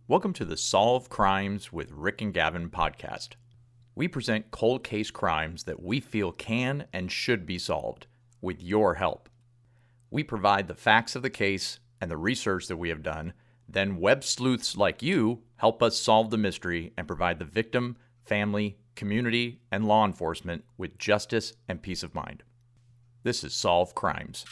Welcome to the Solve Crimes with Rick and Gavin podcast. We present cold case crimes that we feel can and should be solved with your help. We provide the facts of the case and the research that we have done. Then web sleuths like you help us solve the mystery and provide the victim, family, community, and law enforcement with justice and peace of mind. This is Solve Crimes.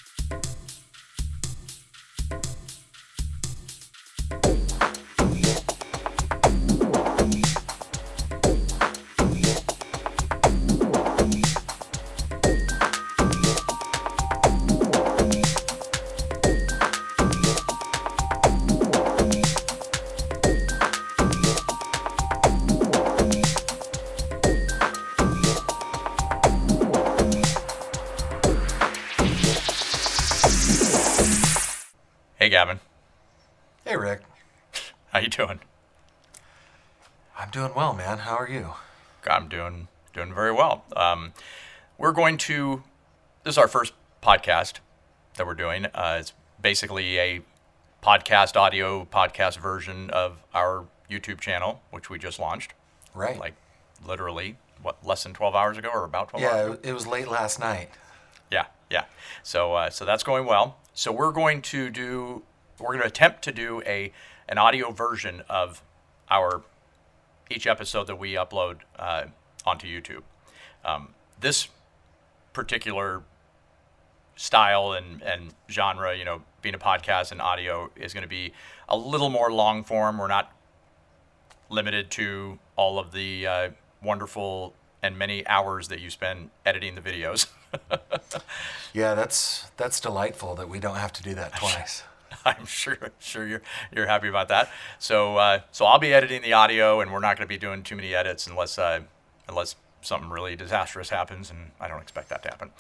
Hey, Gavin. Hey, Rick. How you doing? I'm doing well, man. How are you? I'm doing very well. This is our first podcast that we're doing. It's basically a audio podcast version of our YouTube channel, which we just launched. Right. Like literally, less than 12 hours ago or about 12 hours ago? Yeah, it was late last night. Yeah. So that's going well. So we're going to attempt to do an audio version of each episode that we upload onto YouTube. This particular style and genre, being a podcast and audio, is going to be a little more long form. We're not limited to all of the wonderful and many hours that you spend editing the videos. Yeah, that's delightful that we don't have to do that twice. I'm sure you're happy about that. So I'll be editing the audio, and we're not going to be doing too many edits unless something really disastrous happens, and I don't expect that to happen.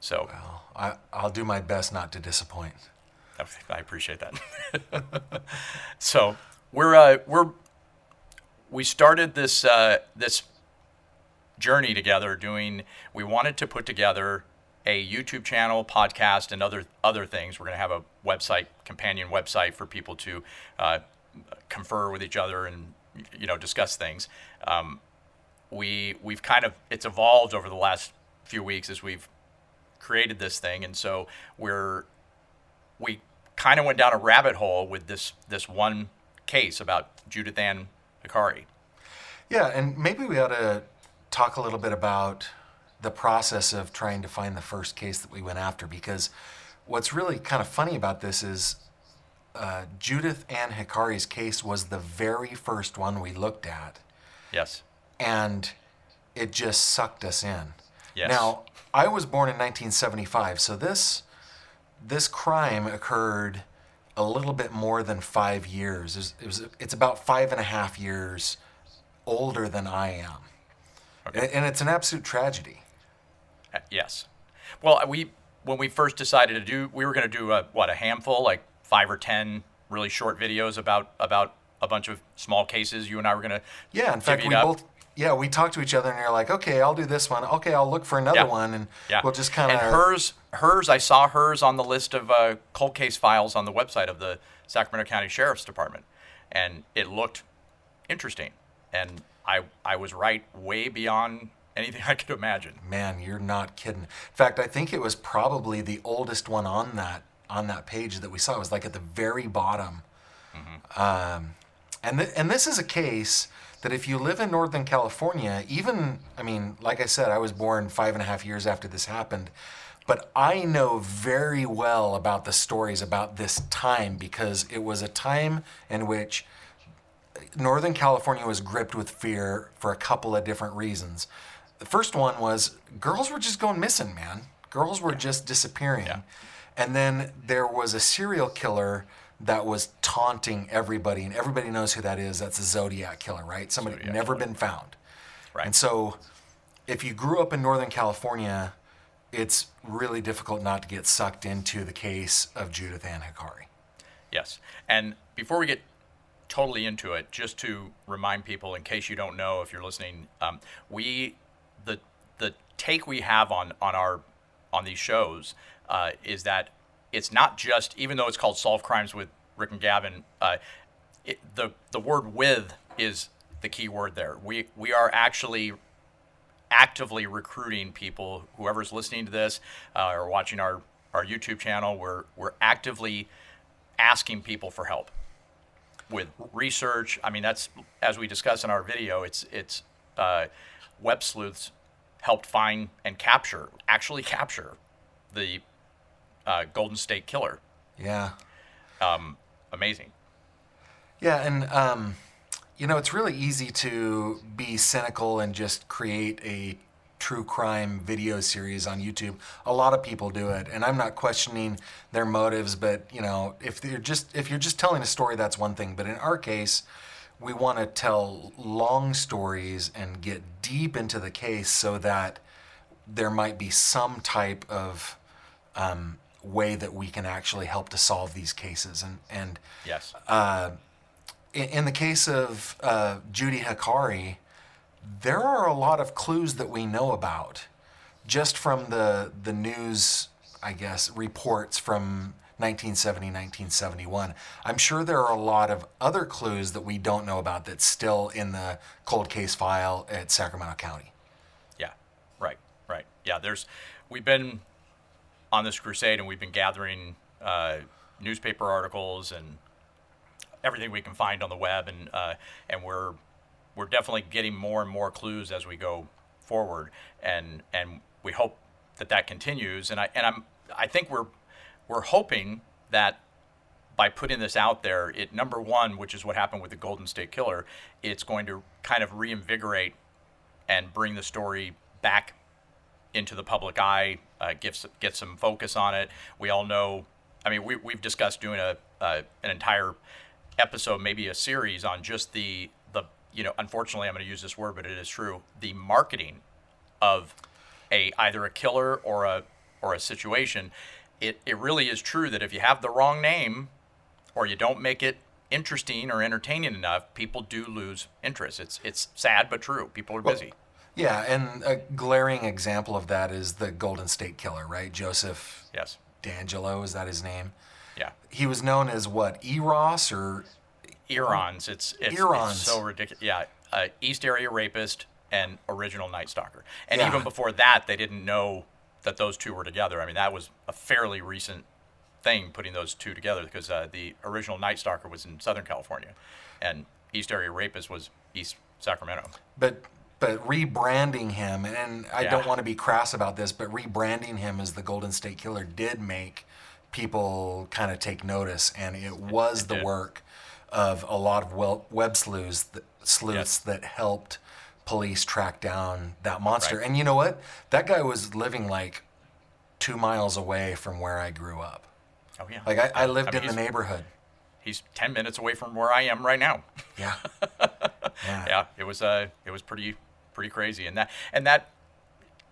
So well, I'll do my best not to disappoint. I appreciate that. So we started this journey together. We wanted to put together a YouTube channel, podcast, and other things. We're going to have a companion website for people to confer with each other and discuss things. It's evolved over the last few weeks as we've created this thing, and so we kind of went down a rabbit hole with this one case about Judith Ann Hakari. Yeah, and maybe we ought to talk a little bit about the process of trying to find the first case that we went after, because what's really kind of funny about this is Judith Ann Hakari's case was the very first one we looked at. Yes. And it just sucked us in. Yes. Now, I was born in 1975, so this crime occurred a little bit more than 5 years. It's about 5.5 years older than I am. Okay. And it's an absolute tragedy. Yes. Well, when we first decided we were going to do a handful, like 5 or 10 really short videos about a bunch of small cases. You and I were going to in fact, we talked to each other, and you're like, okay, I'll do this one. Okay, I'll look for another one, and we'll just kind of. And hers, I saw hers on the list of cold case files on the website of the Sacramento County Sheriff's Department, and it looked interesting, and I was right way beyond anything I could imagine. Man, you're not kidding. In fact, I think it was probably the oldest one on that page that we saw. It was like at the very bottom. Mm-hmm. And this is a case that if you live in Northern California, like I said, I was born 5.5 years after this happened, but I know very well about the stories about this time, because it was a time in which Northern California was gripped with fear for a couple of different reasons. The first one was girls were just going missing, man. Girls were just disappearing. Yeah. And then there was a serial killer that was taunting everybody, and everybody knows who that is. That's the Zodiac Killer, right? Somebody Zodiac never Killer. Been found. Right. And so if you grew up in Northern California, it's really difficult not to get sucked into the case of Judith Ann Hakari. Yes. And before we get totally into it, just to remind people, in case you don't know, if you're listening, the take we have on these shows is that it's not just, even though it's called Solve Crimes with Rick and Gavin, the word "with" is the key word there. We are actually actively recruiting people. Whoever's listening to this or watching our YouTube channel, we're actively asking people for help with research. I mean, that's, as we discussed in our video, it's web sleuths helped find and actually capture the Golden State Killer. Yeah. Amazing. Yeah, and it's really easy to be cynical and just create a true crime video series on YouTube. A lot of people do it, and I'm not questioning their motives, but if you're just telling a story, that's one thing. But in our case, we want to tell long stories and get deep into the case so that there might be some type of way that we can actually help to solve these cases. And yes. In the case of Judy Hakari, there are a lot of clues that we know about just from the news, I guess, reports from 1970, 1971. I'm sure there are a lot of other clues that we don't know about that's still in the cold case file at Sacramento County. Yeah, right. Yeah, we've been on this crusade, and we've been gathering newspaper articles and everything we can find on the web, and we're definitely getting more and more clues as we go forward, and we hope that continues. And I think we're hoping that by putting this out there, number one, which is what happened with the Golden State Killer, it's going to kind of reinvigorate and bring the story back into the public eye, get some focus on it. We all know. I mean, we've discussed doing an entire episode, maybe a series on just the unfortunately, I'm going to use this word, but it is true, the marketing of either a killer or a situation. It really is true that if you have the wrong name or you don't make it interesting or entertaining enough, people do lose interest. It's sad but true. People are busy. Yeah, and a glaring example of that is the Golden State Killer, right? Joseph Yes. D'Angelo, is that his name? Yeah. He was known as what, Eros or... Erons. It's so ridiculous. Yeah. East Area Rapist and Original Night Stalker. And even before that, they didn't know that those two were together. I mean, that was a fairly recent thing, putting those two together, because the Original Night Stalker was in Southern California, and East Area Rapist was East Sacramento. But rebranding him, and I don't want to be crass about this, but rebranding him as the Golden State Killer did make people kind of take notice, and it was the work of a lot of web sleuths that helped police track down that monster. Right. And you know what? That guy was living like 2 miles away from where I grew up. Oh yeah. Like I lived in the neighborhood. He's 10 minutes away from where I am right now. Yeah. Yeah. It was pretty crazy, and that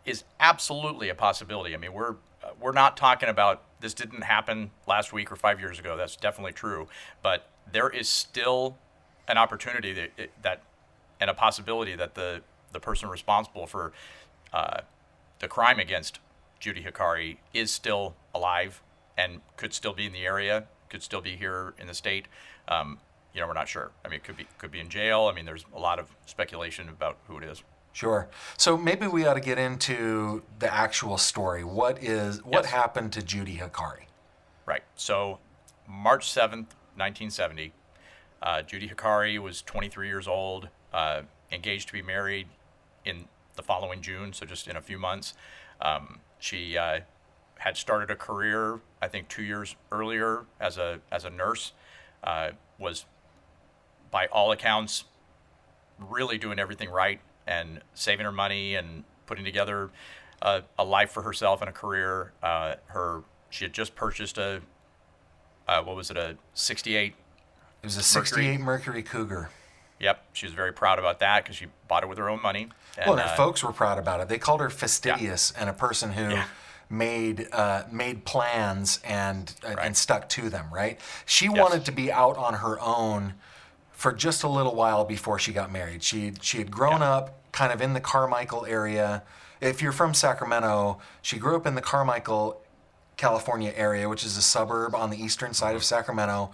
is absolutely a possibility. I mean, we're not talking about this didn't happen last week or 5 years ago. That's definitely true, but there is still an opportunity and a possibility that the person responsible for the crime against Judy Hakari is still alive and could still be in the area, could still be here in the state. We're not sure. I mean, it could be in jail. I mean, there's a lot of speculation about who it is. Sure. So maybe we ought to get into the actual story. What happened to Judy Hakari? Right. So March 7th, 1970, Judy Hakari was 23 years old, engaged to be married in the following June, so just in a few months. She had started a career, I think 2 years earlier, as a nurse, was, by all accounts, really doing everything right and saving her money and putting together a life for herself and a career. She had just purchased a 68. It was a 68 Mercury Cougar. Yep, she was very proud about that because she bought it with her own money. And her folks were proud about it. They called her fastidious and a person who made plans and stuck to them, right? She wanted to be out on her own for just a little while before she got married. She had grown up kind of in the Carmichael area. If you're from Sacramento, she grew up in the Carmichael California area, which is a suburb on the eastern side of Sacramento.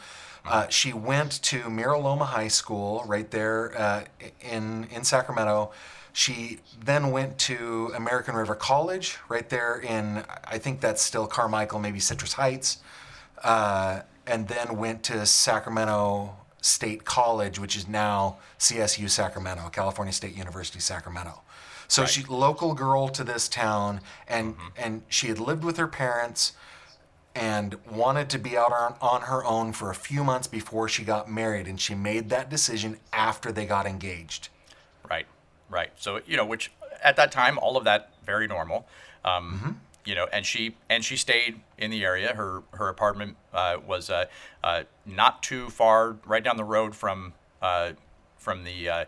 She went to Miraloma High School right there in Sacramento. She then went to American River College right there in, I think that's still Carmichael, maybe Citrus Heights, and then went to Sacramento State College, which is now CSU Sacramento, California State University Sacramento. So Right. she's local girl to this town, and she had lived with her parents and wanted to be out on her own for a few months before she got married, and she made that decision after they got engaged. Right, right. So which at that time, all of that very normal. And she stayed in the area. Her apartment was not too far, right down the road from the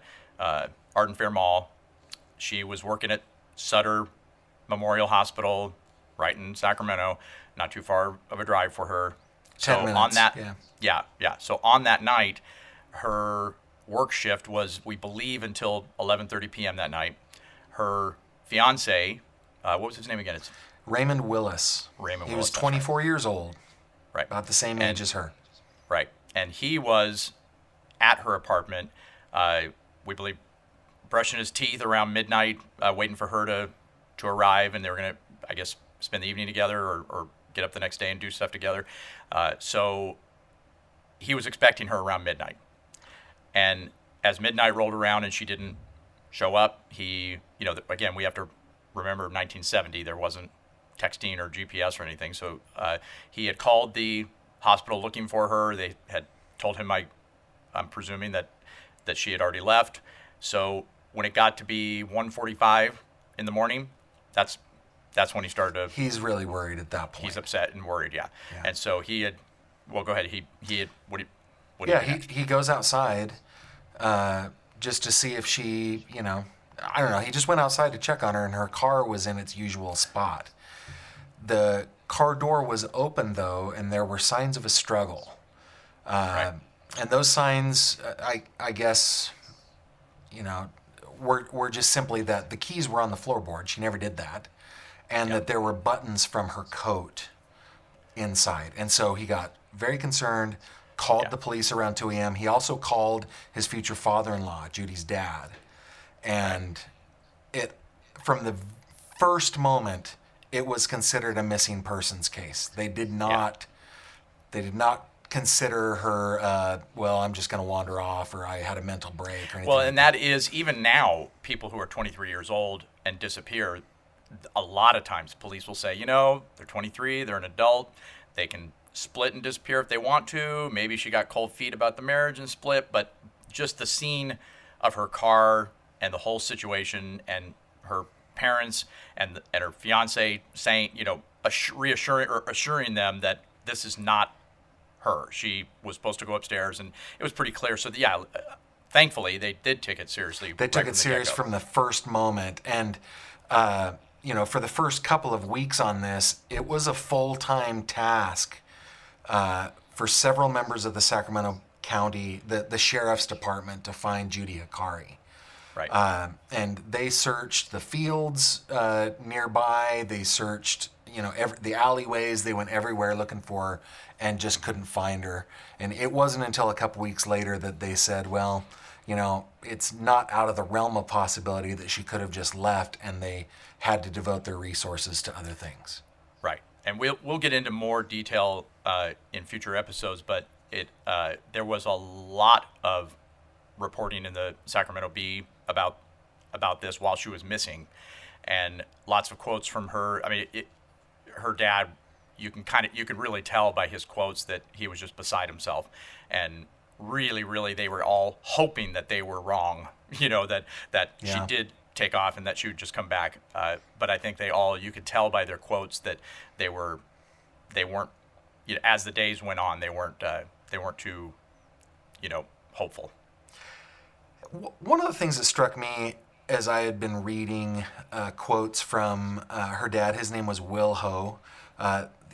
Arden Fair Mall. She was working at Sutter Memorial Hospital, right in Sacramento, not too far of a drive for her. 10 minutes, on that, yeah. yeah. So on that night, her work shift was, we believe, until 11:30 p.m. that night. Her fiancé, what was his name again? It's Raymond Willis. Raymond He Willis, was that's 24 years old, right. about the same age as her. Right. And he was at her apartment, we believe, brushing his teeth around midnight, waiting for her to arrive, and they were going to, I guess, spend the evening together or get up the next day and do stuff together. So he was expecting her around midnight. And as midnight rolled around and she didn't show up, again, we have to remember 1970, there wasn't texting or GPS or anything. So he had called the hospital looking for her. They had told him, I'm presuming that she had already left. So when it got to be 1:45 in the morning, that's when he started to... He's really worried at that point. He's upset and worried, yeah. And so he had... Well, go ahead. He had... What he goes outside just to see if she, I don't know. He just went outside to check on her, and her car was in its usual spot. The car door was open, though, and there were signs of a struggle. Right. And those signs, I guess, were just simply that the keys were on the floorboard. She never did that. And that there were buttons from her coat inside. And so he got very concerned, called the police around 2 a.m. He also called his future father-in-law, Judy's dad. And from the first moment, it was considered a missing persons case. They did not consider her, I'm just going to wander off, or I had a mental break or anything. Well, and that is, even now, people who are 23 years old and disappear, a lot of times police will say, they're 23, they're an adult, they can split and disappear if they want to. Maybe she got cold feet about the marriage and split, but just the scene of her car and the whole situation and her parents and her fiance saying, assuring them that this is not her. She was supposed to go upstairs, and it was pretty clear. So, thankfully, they did take it seriously. They took it serious from the first moment. And, for the first couple of weeks on this, it was a full-time task for several members of the Sacramento County, the Sheriff's Department, to find Judy Hakari. Right. And they searched the fields nearby. They searched, the alleyways. They went everywhere looking for her and just couldn't find her. And it wasn't until a couple weeks later that they said, well, it's not out of the realm of possibility that she could have just left, and they had to devote their resources to other things. Right. And we'll get into more detail in future episodes, but there was a lot of reporting in the Sacramento Bee about this while she was missing, and lots of quotes from her. I mean, her dad, you can really tell by his quotes that he was just beside himself, and really they were all hoping that they were wrong, that she did take off and that she would just come back. But I think you could tell by their quotes that they weren't, as the days went on, they weren't too, hopeful. One of the things that struck me as I had been reading quotes from her dad, his name was Will Ho.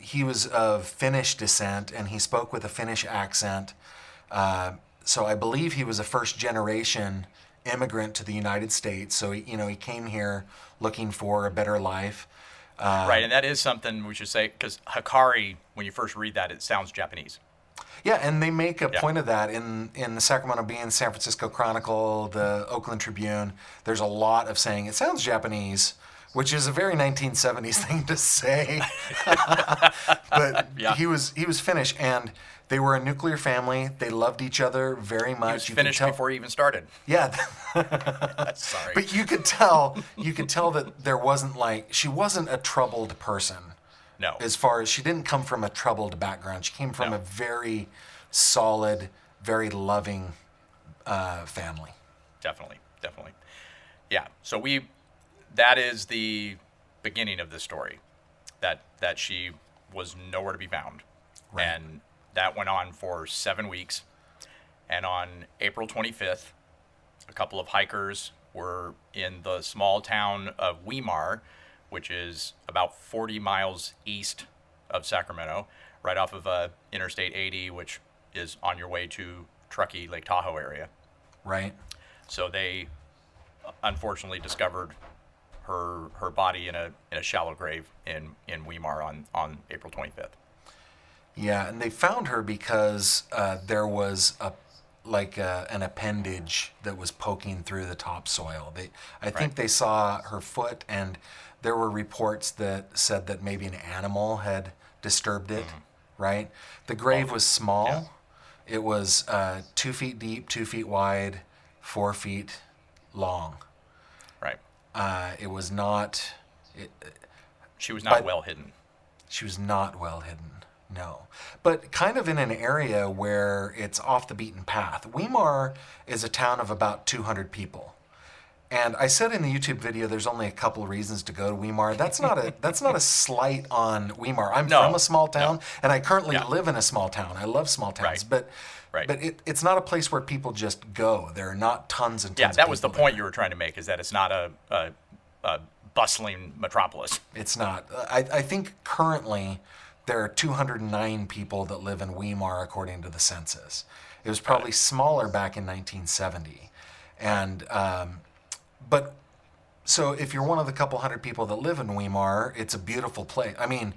He was of Finnish descent, and he spoke with a Finnish accent. So I believe he was a first-generation immigrant to the United States. So he came here looking for a better life. Right, and that is something we should say, because Hakari, when you first read that, it sounds Japanese. Yeah, and they make a point of that in the Sacramento Bee, San Francisco Chronicle, the Oakland Tribune. There's a lot of saying it sounds Japanese, which is a very 1970s thing to say. But he was Finnish, and they were a nuclear family. They loved each other very much. He was Finnish before he even started. Yeah. Sorry. But you could tell that there wasn't she wasn't a troubled person. No. As far as she didn't come from a troubled background. She came from a very solid, very loving family. Definitely. Yeah. So that is the beginning of the story, that she was nowhere to be found. Right. And that went on for 7 weeks. And on April 25th, a couple of hikers were in the small town of Weimar, which is about 40 miles east of Sacramento, right off of Interstate 80, which is on your way to Truckee, Lake Tahoe area. Right. So they unfortunately discovered her body in a shallow grave in Weimar on April 25th. Yeah, and they found her because there was an appendage that was poking through the topsoil. I think they saw her foot, and there were reports that said that maybe an animal had disturbed it. Right. The grave was small. Yeah. It was 2 feet deep, 2 feet wide, 4 feet long. Right. It was not. She was not well hidden. She was not well hidden. No. But kind of in an area where it's off the beaten path. Weimar is a town of about 200 people. And I said in the YouTube video, there's only a couple of reasons to go to Weimar. That's not a slight on Weimar. I'm from a small town, and I currently live in a small town. I love small towns, but it's not a place where people just go. There are not tons and tons. Yeah, of that was the people point there. you were trying to make, is that it's not a bustling metropolis. It's not. I think currently there are 209 people that live in Weimar according to the census. It was probably smaller back in 1970, and. But so if you're one of the couple hundred people that live in Weimar, it's a beautiful place. I mean,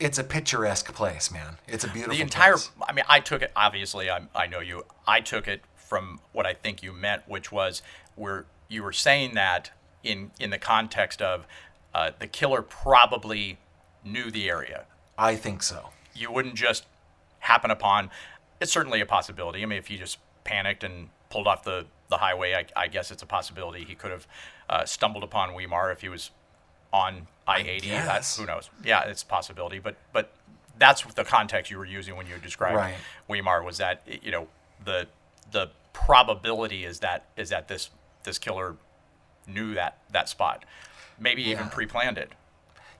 it's a picturesque place, man. It's a beautiful place. I mean, I took it, obviously, I know you. I took it from what I think you meant, which was where you were saying that in the context of the killer probably knew the area. I think so. You wouldn't just happen upon, it's certainly a possibility. I mean, if he just panicked and pulled off the highway, I guess it's a possibility he could have stumbled upon Weimar if he was on I-80. Who knows? Yeah, it's a possibility. But that's the context you were using when you described Weimar, was that, you know, the probability is that this killer knew that spot, maybe even pre-planned it.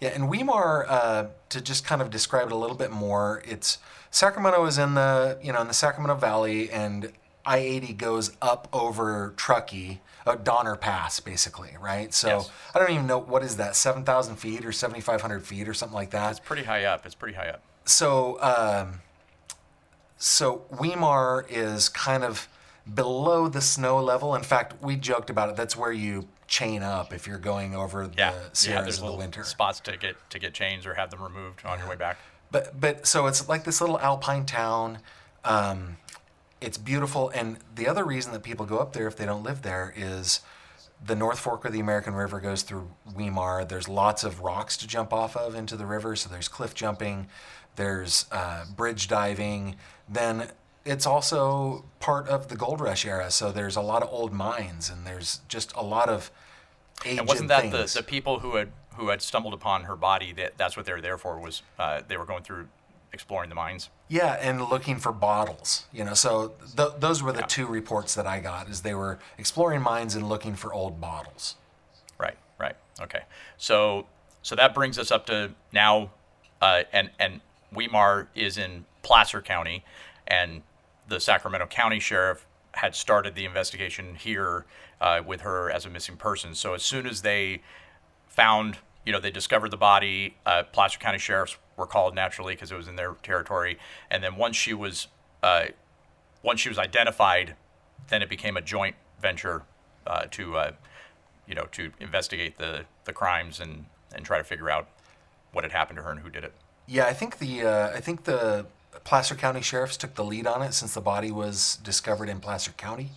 Yeah, and Weimar, to just kind of describe it a little bit more, Sacramento is in the Sacramento Valley, and I-80 goes up over Truckee, Donner Pass, basically, right? So I don't even know, what is that, 7,000 feet or 7,500 feet or something like that? It's pretty high up. So, so Weimar is kind of below the snow level. In fact, we joked about it. That's where you chain up if you're going over the Sierras in the winter. Spots to get chains or have them removed on your way back. But so it's like this little alpine town. It's beautiful, and the other reason that people go up there if they don't live there is the North Fork of the American River goes through Weimar. There's lots of rocks to jump off of into the river, so there's cliff jumping, there's bridge diving. Then it's also part of the gold rush era, so there's a lot of old mines, and there's just a lot of ancient And wasn't that things. the people who had stumbled upon her body, that's what they were there for, was they were going through exploring the mines? Yeah, and looking for bottles, so those were the two reports that I got, is they were exploring mines and looking for old bottles. Right. Okay. So that brings us up to now, and Weimar is in Placer County, and the Sacramento County Sheriff had started the investigation here with her as a missing person. So as soon as they found, they discovered the body, Placer County Sheriffs were called naturally because it was in their territory. And then once she was identified, then it became a joint venture to to investigate the crimes and try to figure out what had happened to her and who did it. Yeah, I think the Placer County sheriffs took the lead on it since the body was discovered in Placer County.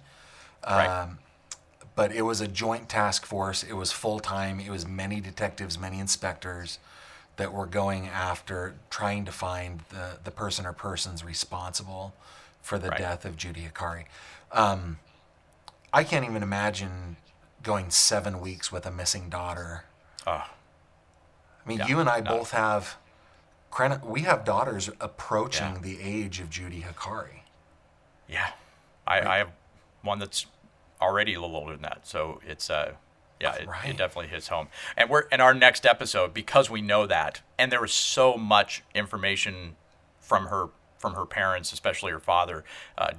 Right. But it was a joint task force. It was full time. It was many detectives, many inspectors that were going after trying to find the person or persons responsible for the Right. death of Judy Hakari. I can't even imagine going 7 weeks with a missing daughter. Oh, I mean, yeah, you and I no. both have, we have daughters approaching Yeah. the age of Judy Hakari. yeah. I have one that's already a little older than that, so it's it Right. definitely hits home. And we're in our next episode, because we know that, and there was so much information from her parents, especially her father,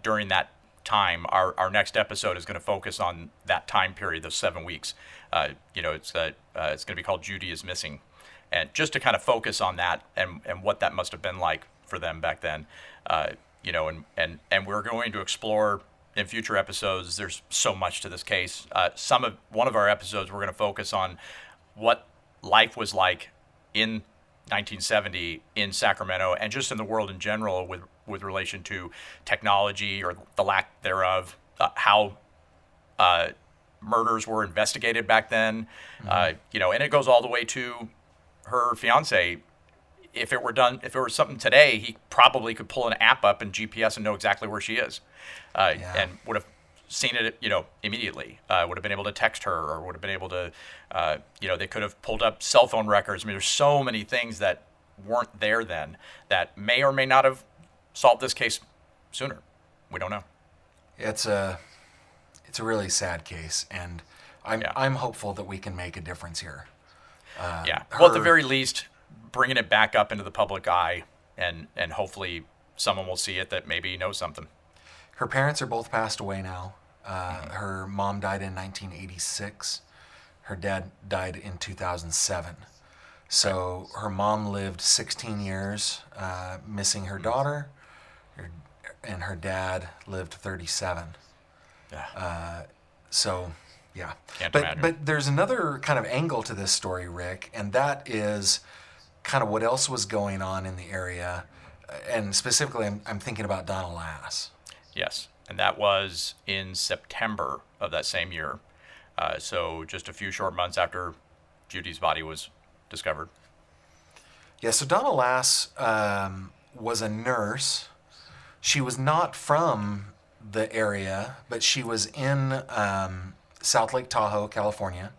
during that time. Our next episode is going to focus on that time period, those 7 weeks. It's going to be called Judy is Missing, and just to kind of focus on that and what that must have been like for them back then. And we're going to explore in future episodes. There's so much to this case. One of our episodes, we're going to focus on what life was like in 1970 in Sacramento and just in the world in general with relation to technology or the lack thereof, how murders were investigated back then, and it goes all the way to her fiance. If it were something today, he probably could pull an app up and GPS and know exactly where she is, and would have seen it, immediately. Would have been able to text her, or would have been able to, they could have pulled up cell phone records. I mean, there's so many things that weren't there then that may or may not have solved this case sooner. We don't know. It's a really sad case, and I'm hopeful that we can make a difference here. Well, at the very least, bringing it back up into the public eye, and hopefully someone will see it that maybe knows something. Her parents are both passed away now. Her mom died in 1986. Her dad died in 2007. So her mom lived 16 years missing her daughter, and her dad lived 37. Yeah. Yeah. Can't imagine. But there's another kind of angle to this story, Rick, and that is kind of what else was going on in the area. And specifically, I'm thinking about Donna Lass. Yes, and that was in September of that same year. So just a few short months after Judy's body was discovered. Yeah, so Donna Lass was a nurse. She was not from the area, but she was in South Lake Tahoe, California.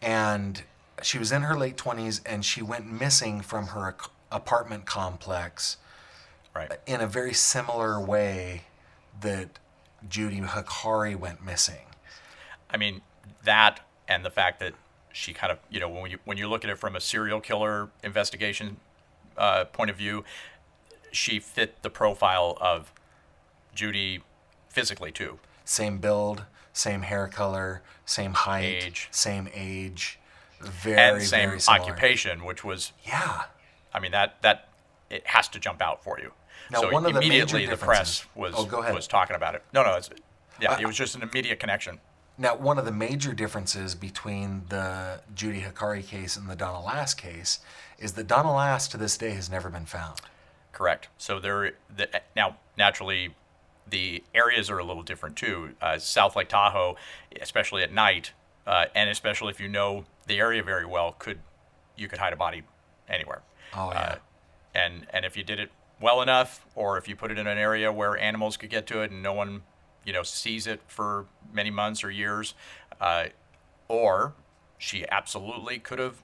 And she was in her late 20s, and she went missing from her apartment complex in a very similar way that Judy Hakari went missing. I mean, that and the fact that she kind of, when you look at it from a serial killer investigation point of view, she fit the profile of Judy physically too. Same build, same hair color, same height, Age. same age, And very same similar. occupation, which was, Yeah. I mean, that it has to jump out for you. Now, So one of the immediately major the press differences- was talking about it. No, it was just an immediate connection. Now, one of the major differences between the Judy Hakari case and the Donna Lass case is that Donna Lass to this day has never been found. Correct. So now naturally, the areas are a little different too. South Lake Tahoe, especially at night, and especially if you know the area very well, you could hide a body anywhere. Oh, yeah. And if you did it well enough, or if you put it in an area where animals could get to it and no one, sees it for many months or years, or she absolutely could have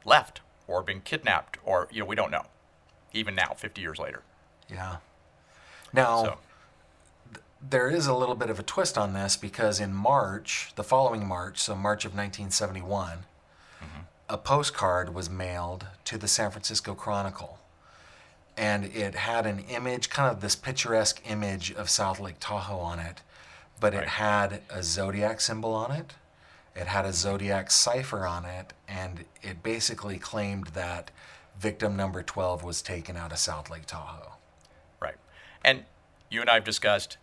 left or been kidnapped, or we don't know, even now, 50 years later. Yeah. Now, So, there is a little bit of a twist on this because in March, the following March, so March of 1971, a postcard was mailed to the San Francisco Chronicle. And it had an image, kind of this picturesque image of South Lake Tahoe on it, but it Right. had a Zodiac symbol on it. It had a Zodiac cipher on it, and it basically claimed that victim number 12 was taken out of South Lake Tahoe. right. And you and I have discussed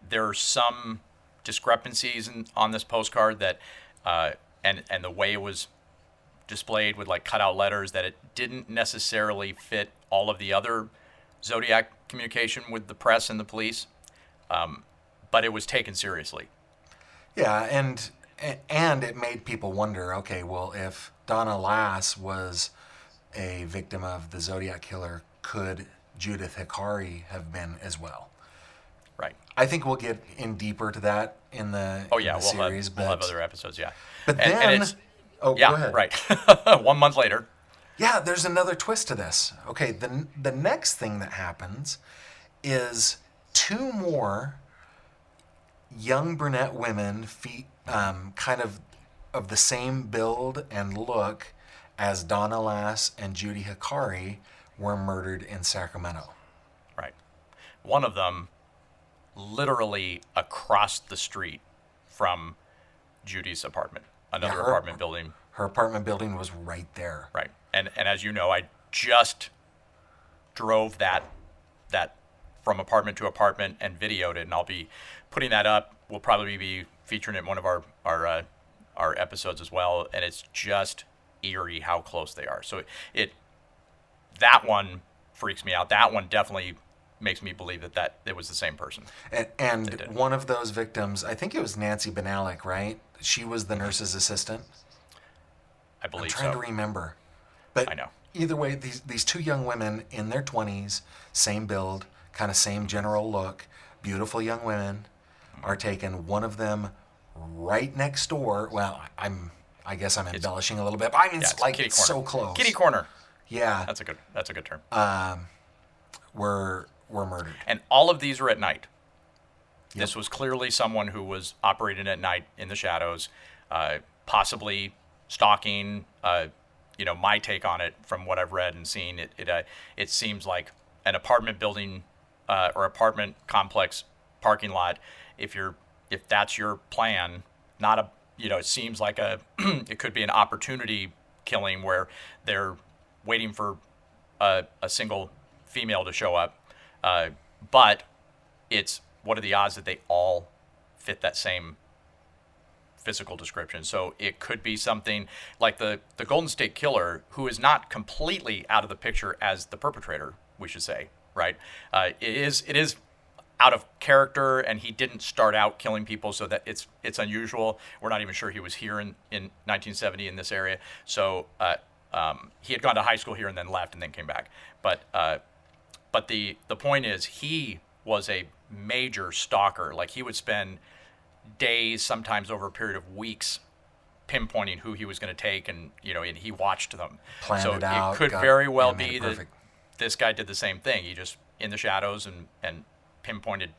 there are some discrepancies on this postcard that and the way it was displayed with like cutout letters, that it didn't necessarily fit all of the other Zodiac communication with the press and the police, but it was taken seriously. Yeah, and it made people wonder, okay, well, if Donna Lass was a victim of the Zodiac Killer, could Judith Hakari have been as well? Right. I think we'll get in deeper to that in the, series. We'll have other episodes, yeah. But and, then, and it's, go ahead. Right. 1 month later. Yeah, there's another twist to this. Okay, the next thing that happens is 2 more young brunette women, kind of the same build and look as Donna Lass and Judy Hakari, were murdered in Sacramento. Right. One of them literally across the street from Judy's apartment, another apartment building. Her apartment building was right there. Right. And as you know, I just drove that from apartment to apartment and videoed it, and I'll be putting that up. We'll probably be featuring it in one of our episodes as well, and it's just eerie how close they are. So that one freaks me out. That one definitely makes me believe that it was the same person. And one of those victims, I think it was Nancy Benalik, right? She was the nurse's assistant. I believe so. I'm trying to remember. But I know. Either way, these 2 young women in their 20s, same build, kind of same general look, beautiful young women, are taken. One of them right next door. Well, I guess I'm embellishing a little bit, but I mean, it's so close. Kitty corner. Yeah. That's a good term. Were murdered. And all of these were at night. Yep. This was clearly someone who was operating at night in the shadows, possibly stalking. My take on it from what I've read and seen, it seems like an apartment building or apartment complex parking lot. If that's your plan, it seems like it could be an opportunity killing where they're waiting for a single female to show up. But it's, what are the odds that they all fit that same physical description? So it could be something like the Golden State Killer, who is not completely out of the picture as the perpetrator, we should say, right? It is out of character, and he didn't start out killing people, so that it's unusual. We're not even sure he was here in 1970 in this area. So he had gone to high school here and then left and then came back. But the point is, he was a major stalker. Like, he would spend days, sometimes over a period of weeks, pinpointing who he was going to take, and he watched them. Planned it out. It could very well be that this guy did the same thing. He just in the shadows and pinpointed,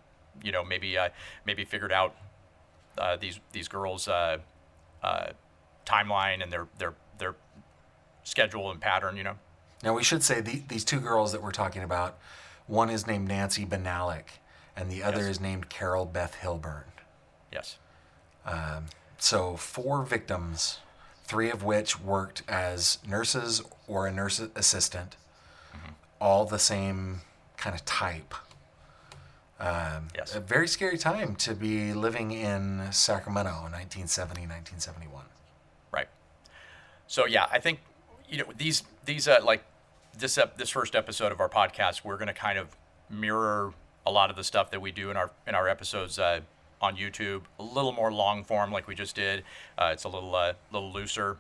maybe figured out these girls' timeline and their schedule and pattern. Now, we should say these 2 girls that we're talking about, one is named Nancy Benalik, and the other is named Carol Beth Hilburn. Yes. So 4 victims, 3 of which worked as nurses or a nurse assistant, all the same kind of type. A very scary time to be living in Sacramento in 1970, 1971. Right. So yeah, I think these like this first episode of our podcast, we're going to kind of mirror a lot of the stuff that we do in our episodes on YouTube. A little more long form, like we just did. It's a little looser.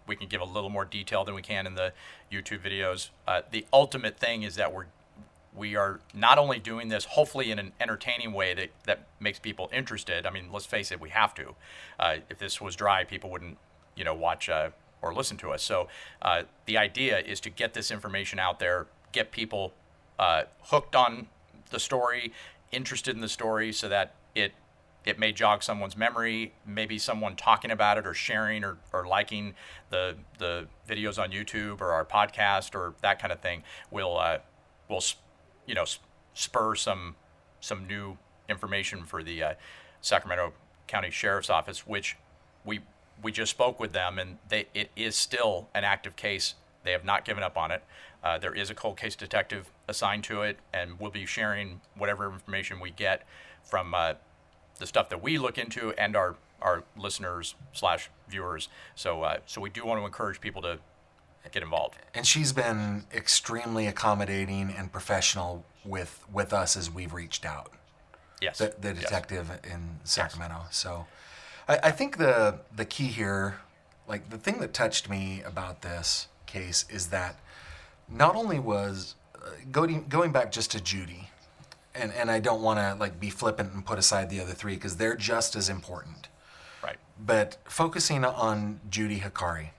We can give a little more detail than we can in the YouTube videos. The ultimate thing is that we are not only doing this, hopefully in an entertaining way that makes people interested. I mean, let's face it, we have to. If this was dry, people wouldn't, watch or listen to us. So the idea is to get this information out there, get people hooked on the story, interested in the story, so that it may jog someone's memory, maybe someone talking about it or sharing or liking the videos on YouTube or our podcast or that kind of thing will spur some new information for the Sacramento County Sheriff's Office, which we just spoke with them, and it is still an active case. They have not given up on it. There is a cold case detective assigned to it, and we'll be sharing whatever information we get from the stuff that we look into and our our listeners / viewers. So we do want to encourage people to get involved. And she's been extremely accommodating and professional with us as we've reached out. Yes. The detective in Sacramento. Yes. So I think the key here, like the thing that touched me about this case is that not only was going back just to Judy, and I don't want to like be flippant and put aside the other three because they're just as important. Right. But focusing on Judy Hakari,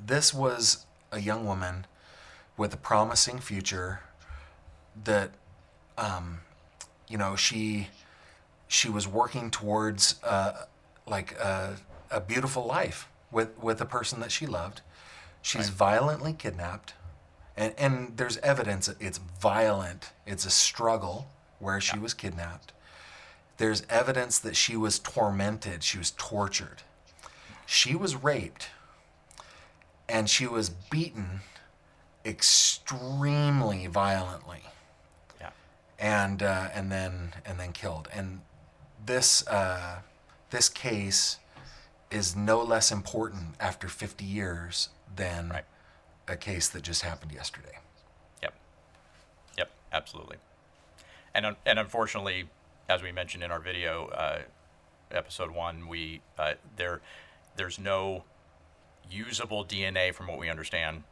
this was a young woman with a promising future that, she was working towards a beautiful life with a person that she loved. She's violently kidnapped, and there's evidence it's violent. It's a struggle where she was kidnapped. There's evidence that she was tormented. She was tortured. She was raped. And she was beaten extremely violently. Yeah. And then killed. And this case is no less important after 50 years than a case that just happened yesterday. Yep. Absolutely. And unfortunately, as we mentioned in our video, episode 1, there's no usable DNA from what we understand.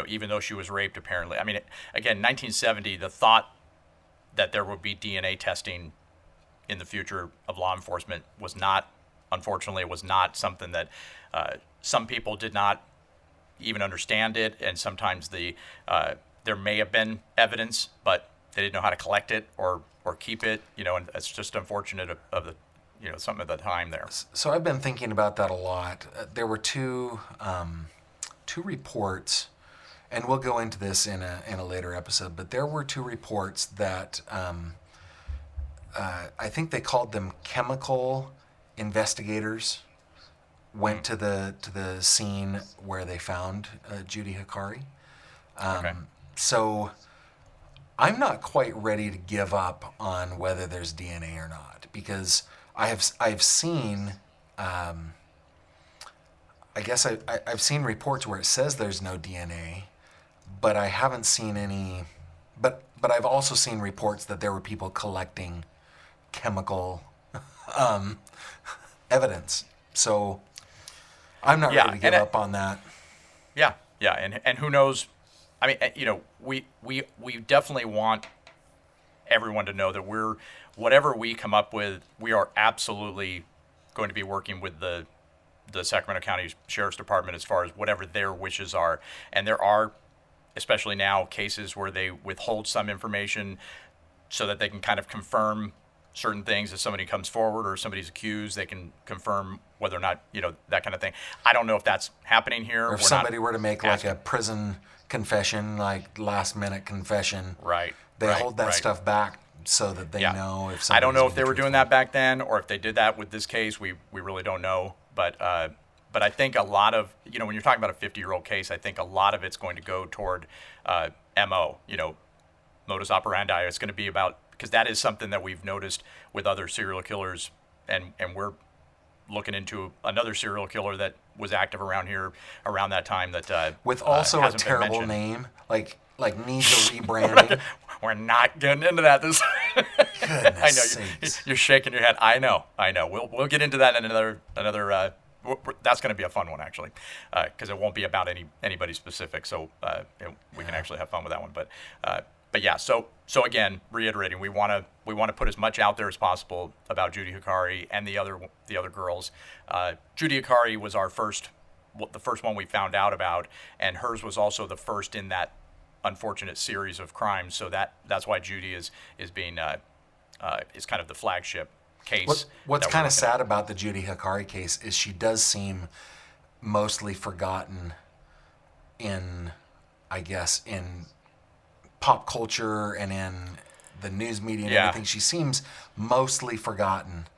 Even though she was raped, apparently. I mean, again, 1970, the thought that there would be DNA testing in the future of law enforcement unfortunately, it was not something that some people did not even understand it, and sometimes there may have been evidence, but they didn't know how to collect it or keep it, and it's just unfortunate of the something at the time there. So I've been thinking about that a lot. There were two reports, and we'll go into this in a later episode. But there were 2 reports that I think they called them chemical investigators went to the scene where they found Judy Hakari. So I'm not quite ready to give up on whether there's DNA or not, because I've seen, I guess I've seen reports where it says there's no DNA, but I haven't seen any. But I've also seen reports that there were people collecting chemical evidence. So I'm not ready to give up on that. Yeah, and who knows? I mean, we definitely want everyone to know that whatever we come up with, we are absolutely going to be working with the Sacramento County Sheriff's Department as far as whatever their wishes are. And there are, especially now, cases where they withhold some information so that they can kind of confirm certain things. If somebody comes forward or somebody's accused, they can confirm whether or not, that kind of thing. I don't know if that's happening here. Or if somebody were to make like a prison confession, like last minute confession. Right. They hold that stuff back so that they know if somebody's I don't know if they were doing that back then or if they did that with this case. We really don't know. But I think a lot of, when you're talking about a 50-year-old case, I think a lot of it's going to go toward MO, modus operandi. It's going to be about, because that is something that we've noticed with other serial killers, and we're looking into another serial killer that was active around here around that time that with also a terrible name, like needs a rebranding. We're not getting into that. Goodness I know you're shaking your head. I know. We'll get into that in another. That's going to be a fun one actually, because it won't be about anybody specific. So we can actually have fun with that one. But yeah. So again, reiterating, we want to put as much out there as possible about Judy Hakari and the other girls. Judy Hakari was the first one we found out about, and hers was also the first in that unfortunate series of crimes. So that's why Judy is being is kind of the flagship case. What's kind of sad about the Judy Hakari case is she does seem mostly forgotten in pop culture and in the news media and everything. She seems mostly forgotten.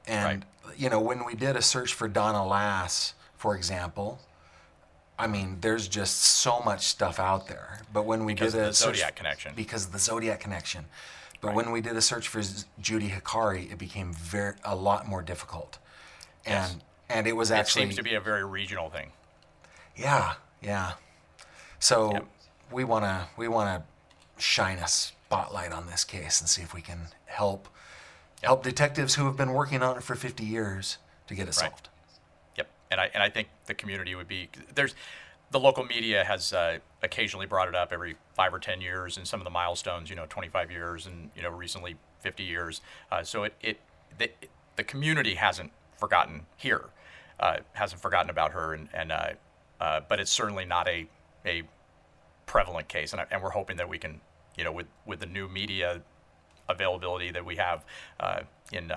And, when we did a search for Donna Lass, for example, I mean, there's just so much stuff out there. But when we did a Zodiac connection. Because of the Zodiac connection. But when we did a search for Judy Hakari, it became a lot more difficult. And it was actually... It seems to be a very regional thing. Yeah. So we want to shine a spotlight on this case and see if we can help detectives who have been working on it for 50 years to get it solved. Yep. And I think the community would be... The local media has occasionally brought it up every 5 or 10 years, and some of the milestones, 25 years and, recently 50 years. So the community hasn't forgotten hasn't forgotten about her, but it's certainly not a prevalent case. And we're hoping that we can, with the new media availability that we have in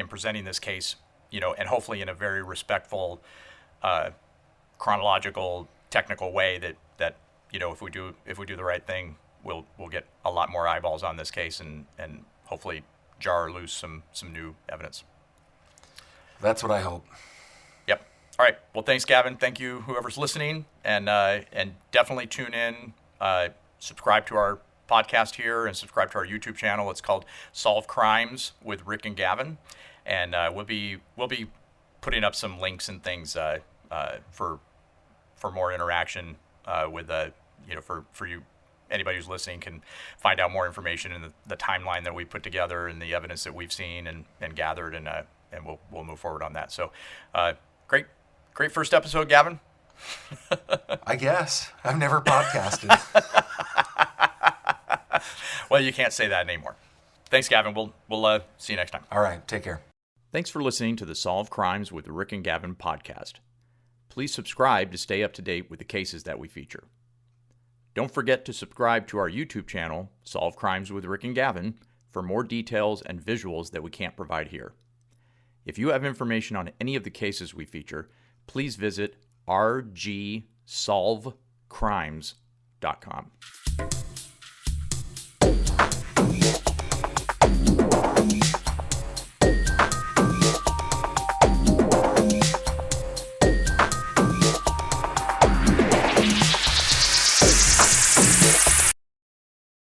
presenting this case, and hopefully in a very respectful, chronological, technical way that if we do the right thing, we'll get a lot more eyeballs on this case and hopefully jar loose some new evidence. That's what I hope. Yep. All right. Well, thanks, Gavin. Thank you, whoever's listening, and definitely tune in. Subscribe to our podcast here and subscribe to our YouTube channel. It's called Solve Crimes with Rick and Gavin, and we'll be putting up some links and things for more interaction with for you. Anybody who's listening can find out more information in the timeline that we put together and the evidence that we've seen and gathered, and we'll move forward on that. So, great first episode, Gavin. I guess I've never podcasted. Well, you can't say that anymore. Thanks, Gavin. We'll see you next time. All right, take care. Thanks for listening to the Solve Crimes with Rick and Gavin podcast. Please subscribe to stay up to date with the cases that we feature. Don't forget to subscribe to our YouTube channel, Solve Crimes with Rick and Gavin, for more details and visuals that we can't provide here. If you have information on any of the cases we feature, please visit rgsolvecrimes.com.